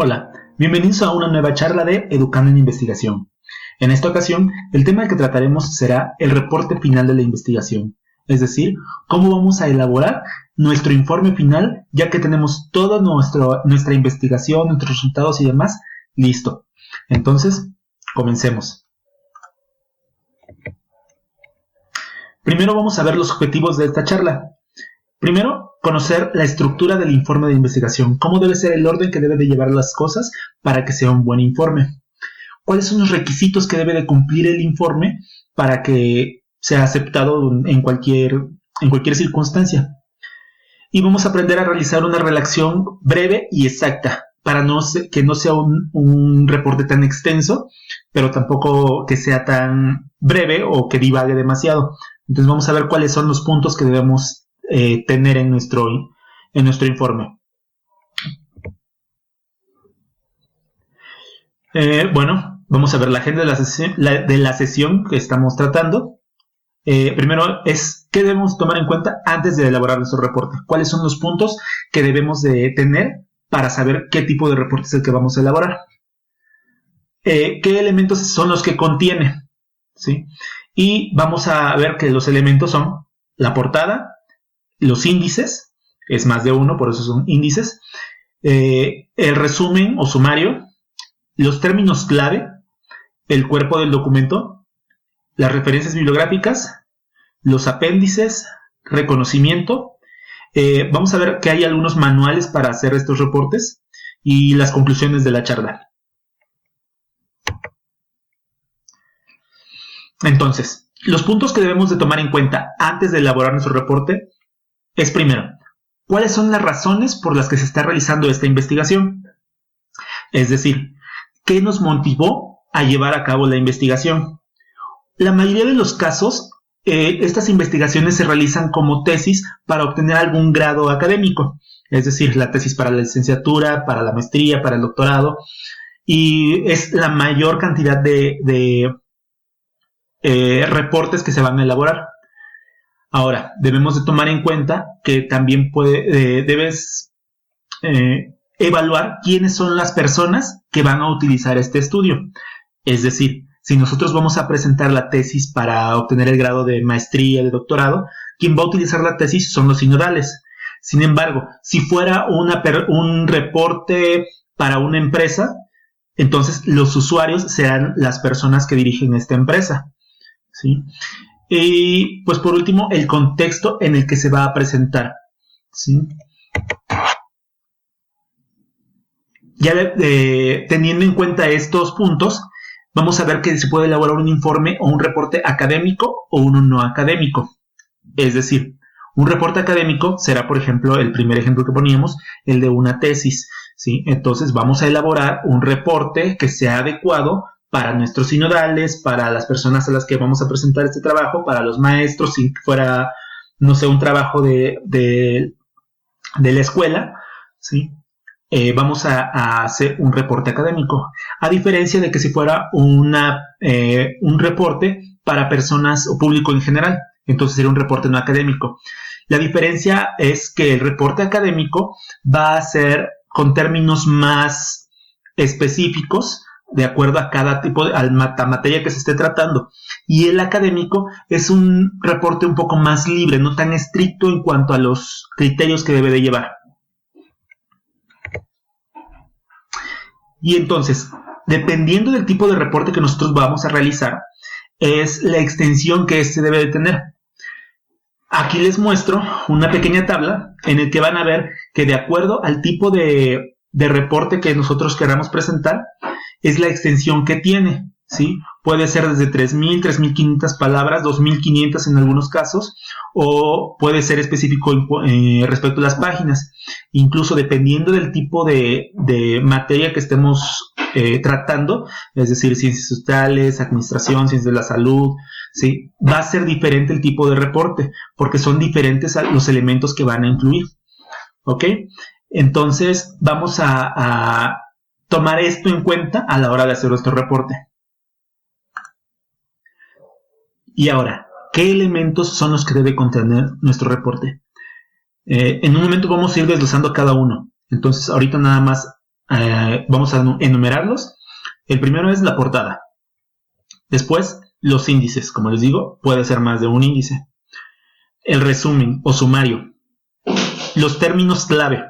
Hola, bienvenidos a una nueva charla de Educando en Investigación. En esta ocasión, el tema que trataremos será el reporte final de la investigación, es decir, cómo vamos a elaborar nuestro informe final ya que tenemos toda nuestra investigación, nuestros resultados y demás listo. Entonces, comencemos. Primero vamos a ver los objetivos de esta charla. Primero, conocer la estructura del informe de investigación, cómo debe ser el orden que debe de llevar las cosas para que sea un buen informe. ¿Cuáles son los requisitos que debe de cumplir el informe para que sea aceptado en cualquier circunstancia? Y vamos a aprender a realizar una redacción breve y exacta para que no sea un reporte tan extenso, pero tampoco que sea tan breve o que divague demasiado. Entonces vamos a ver cuáles son los puntos que debemos tener en nuestro informe. Bueno, vamos a ver la agenda de la sesión que estamos tratando. Primero es qué debemos tomar en cuenta antes de elaborar nuestro reporte. ¿Cuáles son los puntos que debemos de tener para saber qué tipo de reporte es el que vamos a elaborar? ¿Qué elementos son los que contiene? ¿Sí? Y vamos a ver que los elementos son la portada, los índices, es más de uno, por eso son índices, el resumen o sumario, los términos clave, el cuerpo del documento, las referencias bibliográficas, los apéndices, reconocimiento. Vamos a ver que hay algunos manuales para hacer estos reportes y las conclusiones de la charla. Entonces, los puntos que debemos de tomar en cuenta antes de elaborar nuestro reporte es primero, ¿cuáles son las razones por las que se está realizando esta investigación? Es decir, ¿qué nos motivó a llevar a cabo la investigación? La mayoría de los casos, estas investigaciones se realizan como tesis para obtener algún grado académico, es decir, la tesis para la licenciatura, para la maestría, para el doctorado, y es la mayor cantidad de reportes que se van a elaborar. Ahora, debemos de tomar en cuenta que también debes evaluar quiénes son las personas que van a utilizar este estudio. Es decir, si nosotros vamos a presentar la tesis para obtener el grado de maestría, de doctorado, quien va a utilizar la tesis son los sinodales. Sin embargo, si fuera un reporte para una empresa, entonces los usuarios serán las personas que dirigen esta empresa, ¿sí? Y pues por último, el contexto en el que se va a presentar, ¿sí? Ya teniendo en cuenta estos puntos, vamos a ver que se puede elaborar un informe o un reporte académico o uno no académico. Es decir, un reporte académico será, por ejemplo, el primer ejemplo que poníamos, el de una tesis, ¿sí? Entonces vamos a elaborar un reporte que sea adecuado para nuestros sinodales, para las personas a las que vamos a presentar este trabajo, para los maestros, si fuera, no sé, un trabajo de la escuela, ¿sí? Vamos a hacer un reporte académico, a diferencia de que si fuera un reporte para personas o público en general, entonces sería un reporte no académico. La diferencia es que el reporte académico va a ser con términos más específicos, de acuerdo a cada tipo a materia que se esté tratando, y el académico es un reporte un poco más libre, no tan estricto en cuanto a los criterios que debe de llevar. Y entonces, dependiendo del tipo de reporte que nosotros vamos a realizar, es la extensión que este debe de tener. Aquí les muestro una pequeña tabla en el que van a ver que de acuerdo al tipo de reporte que nosotros queramos presentar, es la extensión que tiene, ¿sí? Puede ser desde 3.000, 3.500 palabras, 2.500 en algunos casos, o puede ser específico respecto a las páginas. Incluso dependiendo del tipo de materia que estemos tratando, es decir, ciencias sociales, administración, ciencias de la salud, ¿sí? Va a ser diferente el tipo de reporte, porque son diferentes los elementos que van a incluir, ¿ok? Entonces, vamos a tomar esto en cuenta a la hora de hacer nuestro reporte. Y ahora, ¿qué elementos son los que debe contener nuestro reporte? En un momento vamos a ir desglosando cada uno. Entonces, ahorita nada más vamos a enumerarlos. El primero es la portada. Después, los índices. Como les digo, puede ser más de un índice. El resumen o sumario. Los términos clave.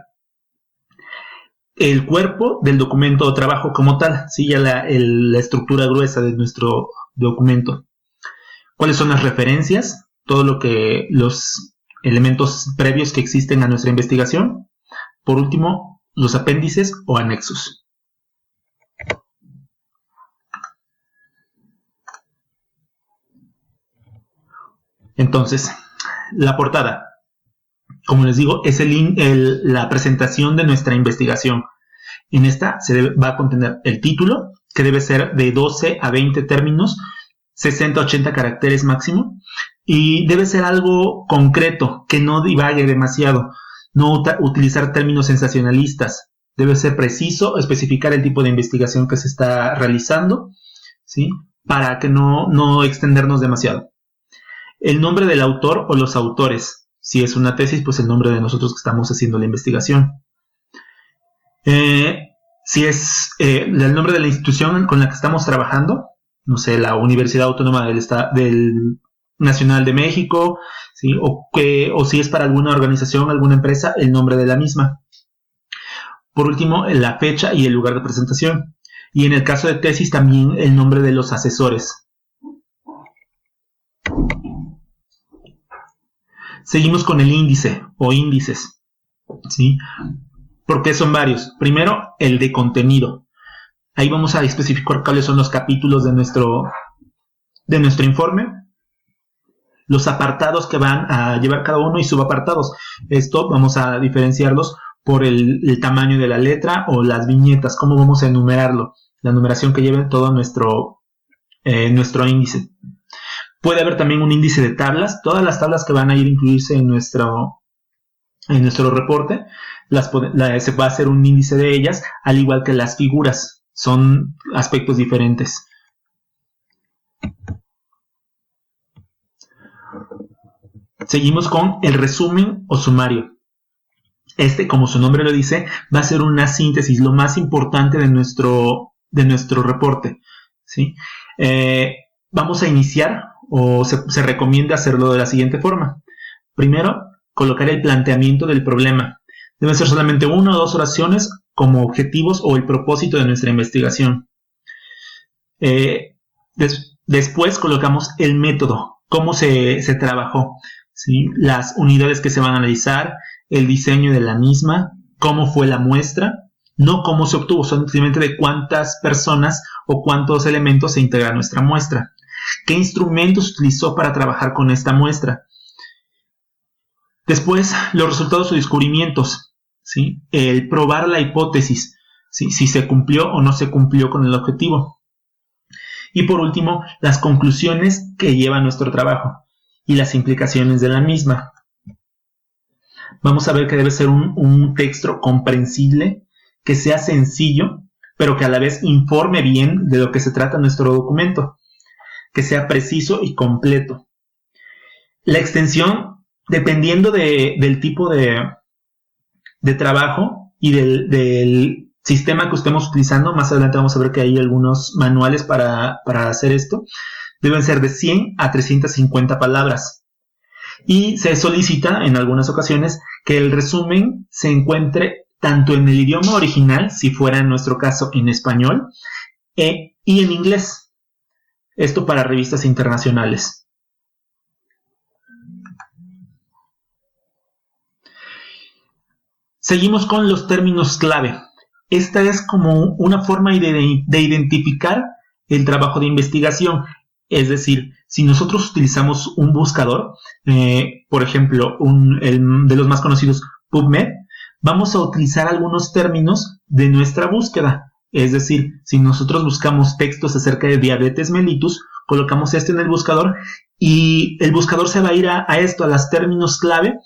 El cuerpo del documento o trabajo como tal. ¿Sí? Ya la estructura gruesa de nuestro documento. ¿Cuáles son las referencias? Todo lo que los elementos previos que existen a nuestra investigación. Por último, los apéndices o anexos. Entonces, la portada, como les digo, es la presentación de nuestra investigación. En esta va a contener el título, que debe ser de 12 a 20 términos, 60 a 80 caracteres máximo, y debe ser algo concreto, que no divague demasiado, no utilizar términos sensacionalistas. Debe ser preciso, especificar el tipo de investigación que se está realizando, ¿sí? Para que no extendernos demasiado. El nombre del autor o los autores. Si es una tesis, pues el nombre de nosotros que estamos haciendo la investigación. Si es el nombre de la institución con la que estamos trabajando, no sé, la Universidad Autónoma del Nacional de México, ¿sí? O si es para alguna organización, alguna empresa, el nombre de la misma. Por último, la fecha y el lugar de presentación. Y en el caso de tesis, también el nombre de los asesores. Seguimos con el índice o índices, ¿sí? Porque son varios. Primero, el de contenido. Ahí vamos a especificar cuáles son los capítulos de nuestro informe, los apartados que van a llevar cada uno y subapartados. Esto vamos a diferenciarlos por el tamaño de la letra o las viñetas, cómo vamos a enumerarlo, la numeración que lleve todo nuestro índice. Puede haber también un índice de tablas. Todas las tablas que van a ir a incluirse en nuestro reporte, se va a hacer un índice de ellas, al igual que las figuras. Son aspectos diferentes. Seguimos con el resumen o sumario. Como su nombre lo dice, va a ser una síntesis, lo más importante de nuestro reporte, ¿sí? Vamos a iniciar, o se recomienda hacerlo de la siguiente forma. Primero, colocar el planteamiento del problema. Deben ser solamente 1 o 2 oraciones como objetivos o el propósito de nuestra investigación. Después colocamos el método, cómo se trabajó, ¿sí? Las unidades que se van a analizar, el diseño de la misma, cómo fue la muestra, no cómo se obtuvo, simplemente de cuántas personas o cuántos elementos se integra nuestra muestra. ¿Qué instrumentos utilizó para trabajar con esta muestra? Después, los resultados o descubrimientos, ¿sí? El probar la hipótesis, ¿sí? Si se cumplió o no se cumplió con el objetivo. Y por último, las conclusiones que lleva nuestro trabajo y las implicaciones de la misma. Vamos a ver que debe ser un texto comprensible, que sea sencillo, pero que a la vez informe bien de lo que se trata nuestro documento, que sea preciso y completo. La extensión, dependiendo del tipo de trabajo y del sistema que estemos utilizando, más adelante vamos a ver que hay algunos manuales para hacer esto, deben ser de 100 a 350 palabras. Y se solicita en algunas ocasiones que el resumen se encuentre tanto en el idioma original, si fuera en nuestro caso en español, y en inglés. Esto para revistas internacionales. Seguimos con los términos clave. Esta es como una forma de identificar el trabajo de investigación. Es decir, si nosotros utilizamos un buscador, por ejemplo, de los más conocidos, PubMed, vamos a utilizar algunos términos de nuestra búsqueda. Es decir, si nosotros buscamos textos acerca de diabetes mellitus, colocamos esto en el buscador y el buscador se va a ir a los términos clave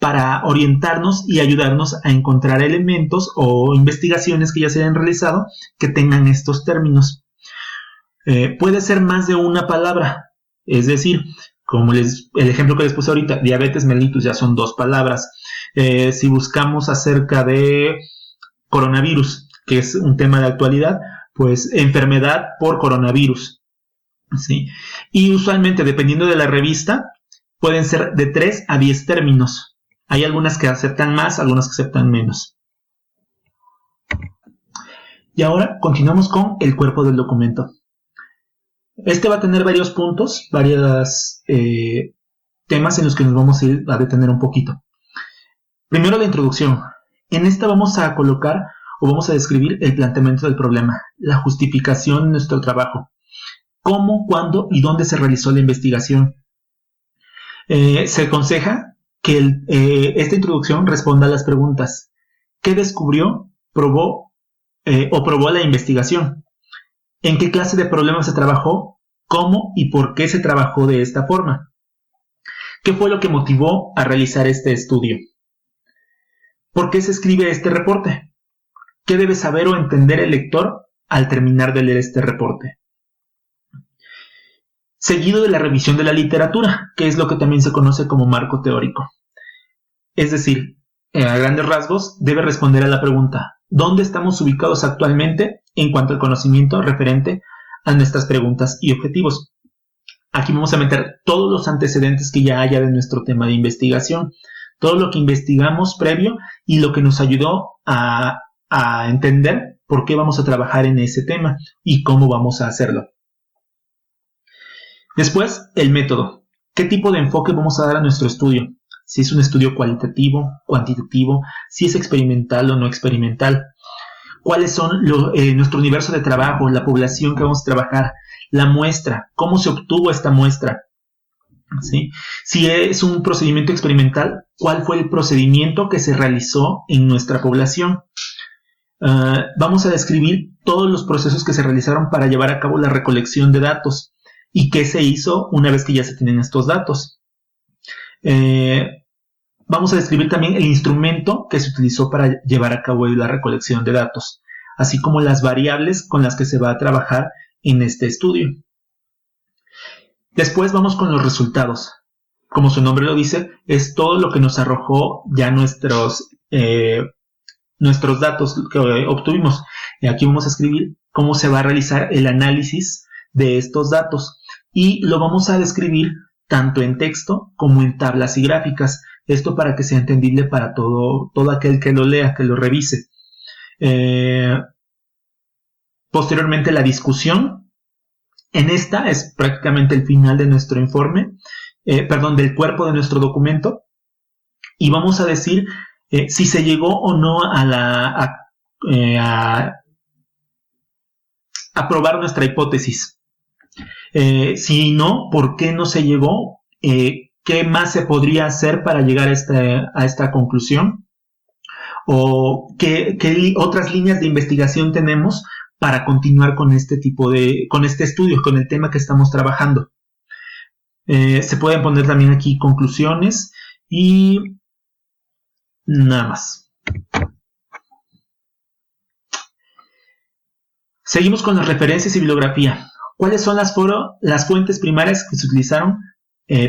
para orientarnos y ayudarnos a encontrar elementos o investigaciones que ya se hayan realizado que tengan estos términos. Puede ser más de una palabra, es decir, como el ejemplo que les puse ahorita, diabetes mellitus ya son 2 palabras. Si buscamos acerca de coronavirus, que es un tema de actualidad, pues enfermedad por coronavirus, ¿sí? Y usualmente, dependiendo de la revista, pueden ser de 3 a 10 términos. Hay algunas que aceptan más, algunas que aceptan menos. Y ahora continuamos con el cuerpo del documento. Este va a tener varios puntos, varios temas en los que nos vamos a ir a detener un poquito. Primero, la introducción. En esta vamos a colocar o vamos a describir el planteamiento del problema, la justificación de nuestro trabajo, cómo, cuándo y dónde se realizó la investigación. Se aconseja que esta introducción responda a las preguntas: ¿qué descubrió, probó o probó la investigación? ¿En qué clase de problemas se trabajó? ¿Cómo y por qué se trabajó de esta forma? ¿Qué fue lo que motivó a realizar este estudio? ¿Por qué se escribe este reporte? ¿Qué debe saber o entender el lector al terminar de leer este reporte? Seguido de la revisión de la literatura, que es lo que también se conoce como marco teórico. Es decir, a grandes rasgos, debe responder a la pregunta: ¿dónde estamos ubicados actualmente en cuanto al conocimiento referente a nuestras preguntas y objetivos? Aquí vamos a meter todos los antecedentes que ya haya de nuestro tema de investigación, todo lo que investigamos previo y lo que nos ayudó a entender por qué vamos a trabajar en ese tema y cómo vamos a hacerlo. Después, el método. ¿Qué tipo de enfoque vamos a dar a nuestro estudio? Si es un estudio cualitativo, cuantitativo, si es experimental o no experimental. ¿Cuáles son nuestro universo de trabajo, la población que vamos a trabajar, la muestra, cómo se obtuvo esta muestra? ¿Sí? Si es un procedimiento experimental, ¿cuál fue el procedimiento que se realizó en nuestra población? Vamos a describir todos los procesos que se realizaron para llevar a cabo la recolección de datos y qué se hizo una vez que ya se tienen estos datos. Vamos a describir también el instrumento que se utilizó para llevar a cabo la recolección de datos, así como las variables con las que se va a trabajar en este estudio. Después vamos con los resultados. Como su nombre lo dice, es todo lo que nos arrojó ya nuestros datos que obtuvimos. Aquí vamos a escribir cómo se va a realizar el análisis de estos datos y lo vamos a describir tanto en texto como en tablas y gráficas. Esto para que sea entendible para todo aquel que lo lea, que lo revise. Posteriormente, la discusión. En esta es prácticamente el final de nuestro informe, del cuerpo de nuestro documento. Y vamos a decir si se llegó o no a probar nuestra hipótesis. Si no, ¿por qué no se llegó? ¿Qué más se podría hacer para llegar a esta conclusión? ¿O qué otras líneas de investigación tenemos para continuar con este estudio, con el tema que estamos trabajando? Se pueden poner también aquí conclusiones y nada más. Seguimos con las referencias y bibliografía. ¿Cuáles son las fuentes primarias que se utilizaron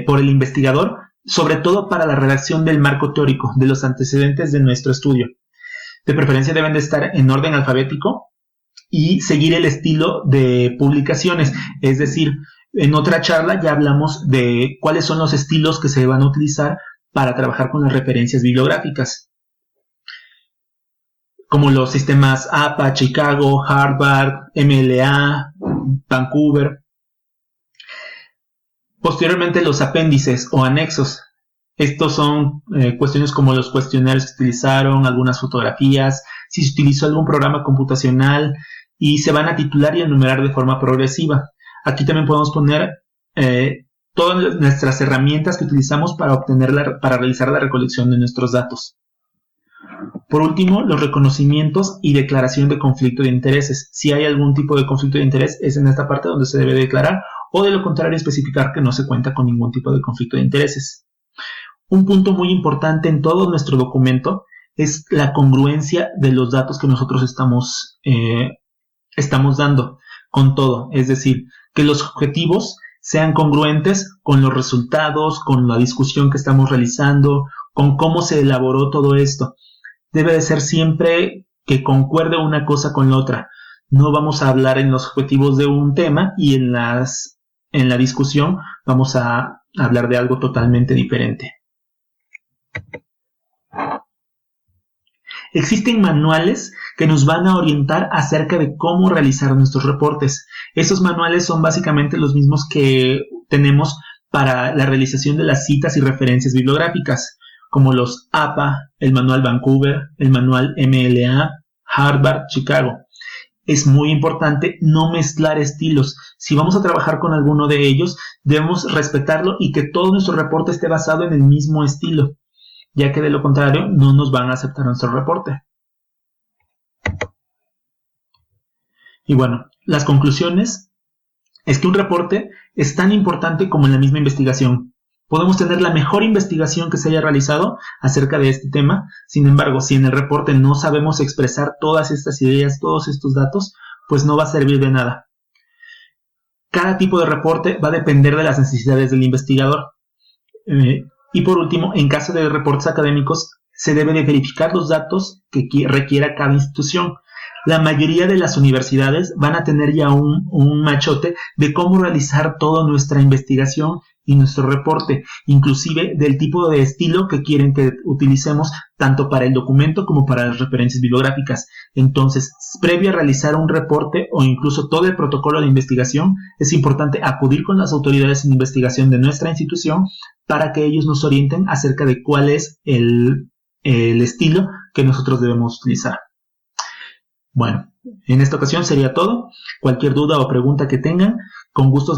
por el investigador, sobre todo para la redacción del marco teórico, de los antecedentes de nuestro estudio? De preferencia deben de estar en orden alfabético y seguir el estilo de publicaciones. Es decir, en otra charla ya hablamos de cuáles son los estilos que se van a utilizar para trabajar con las referencias bibliográficas, como los sistemas APA, Chicago, Harvard, MLA, Vancouver. Posteriormente, los apéndices o anexos. Estos son cuestiones como los cuestionarios que se utilizaron, algunas fotografías, si se utilizó algún programa computacional, y se van a titular y enumerar de forma progresiva. Aquí también podemos poner todas nuestras herramientas que utilizamos para realizar la recolección de nuestros datos. Por último, los reconocimientos y declaración de conflicto de intereses. Si hay algún tipo de conflicto de interés, es en esta parte donde se debe declarar, o de lo contrario especificar que no se cuenta con ningún tipo de conflicto de intereses. Un punto muy importante en todo nuestro documento es la congruencia de los datos que nosotros estamos dando con todo. Es decir, que los objetivos sean congruentes con los resultados, con la discusión que estamos realizando, con cómo se elaboró todo esto. Debe de ser siempre que concuerde una cosa con la otra. No vamos a hablar en los objetivos de un tema y en la discusión vamos a hablar de algo totalmente diferente. Existen manuales que nos van a orientar acerca de cómo realizar nuestros reportes. Esos manuales son básicamente los mismos que tenemos para la realización de las citas y referencias bibliográficas, como los APA, el manual Vancouver, el manual MLA, Harvard, Chicago. Es muy importante no mezclar estilos. Si vamos a trabajar con alguno de ellos, debemos respetarlo y que todo nuestro reporte esté basado en el mismo estilo, ya que de lo contrario no nos van a aceptar nuestro reporte. Y bueno, las conclusiones es que un reporte es tan importante como en la misma investigación. Podemos tener la mejor investigación que se haya realizado acerca de este tema, sin embargo, si en el reporte no sabemos expresar todas estas ideas, todos estos datos, pues no va a servir de nada. Cada tipo de reporte va a depender de las necesidades del investigador. Y por último, en caso de reportes académicos, se debe de verificar los datos que requiera cada institución. La mayoría de las universidades van a tener ya un machote de cómo realizar toda nuestra investigación y nuestro reporte, inclusive del tipo de estilo que quieren que utilicemos tanto para el documento como para las referencias bibliográficas. Entonces, previo a realizar un reporte o incluso todo el protocolo de investigación, es importante acudir con las autoridades en investigación de nuestra institución para que ellos nos orienten acerca de cuál es el estilo que nosotros debemos utilizar. Bueno, en esta ocasión sería todo. Cualquier duda o pregunta que tengan, con gusto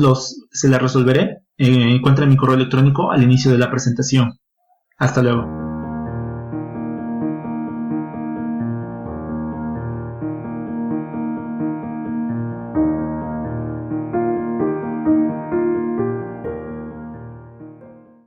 se las resolveré. Encuentren mi correo electrónico al inicio de la presentación. Hasta luego.